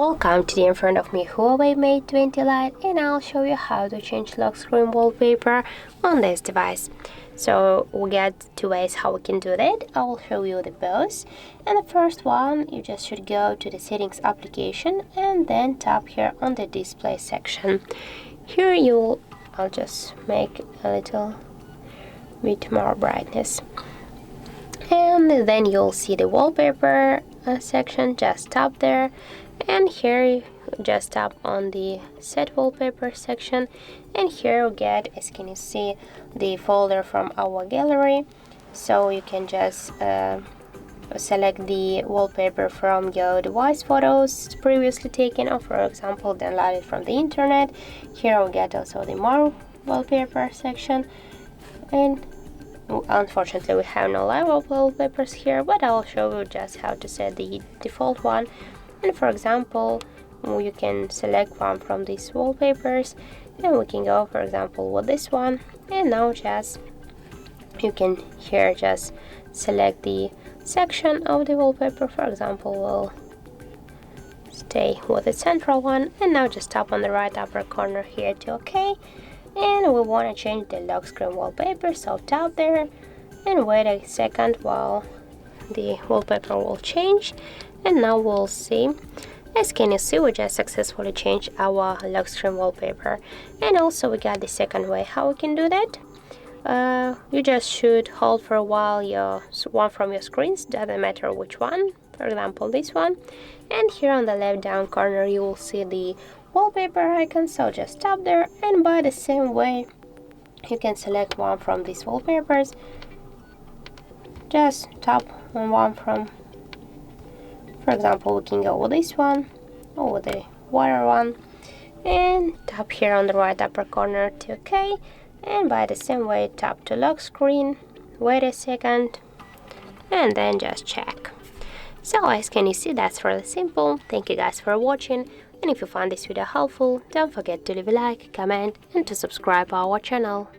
Welcome to the in front of me Huawei Mate 20 Lite, and I'll show you how to change lock screen wallpaper on this device. So we got two ways how we can do that. I'll show you the both. And the first one, you just should go to the settings application and then tap here on the display section. Here I'll just make a little bit more brightness. And then you'll see the wallpaper section. Just tap there, and here you just tap on the set wallpaper section, and here you get, as can you see, the folder from our gallery. So you can just select the wallpaper from your device photos previously taken, or for example download it from the internet. Here we get also the more wallpaper section, and unfortunately we have no live wallpapers here, but I'll show you just how to set the default one. And for example, you can select one from these wallpapers, and we can go for example with this one. And now just you can here just select the section of the wallpaper. For example, we'll stay with the central one, and now just tap on the right upper corner here to OK. And we want to change the lock screen wallpaper, so tap there and wait a second while the wallpaper will change. And now we'll see, as can you see, we just successfully changed our lock screen wallpaper. And also we got the second way how we can do that. You just should hold for a while one from your screens, doesn't matter which one, for example this one, and here on the left down corner you will see the wallpaper icon, so just tap there, and by the same way you can select one from these wallpapers. Just tap on one from, for example we can go with this one or with the water one, and tap here on the right upper corner to OK. And by the same way tap to lock screen, wait a second, and then just check. So as can you see, that's really simple. Thank you guys for watching, and if you found this video helpful, don't forget to leave a like, comment and to subscribe our channel.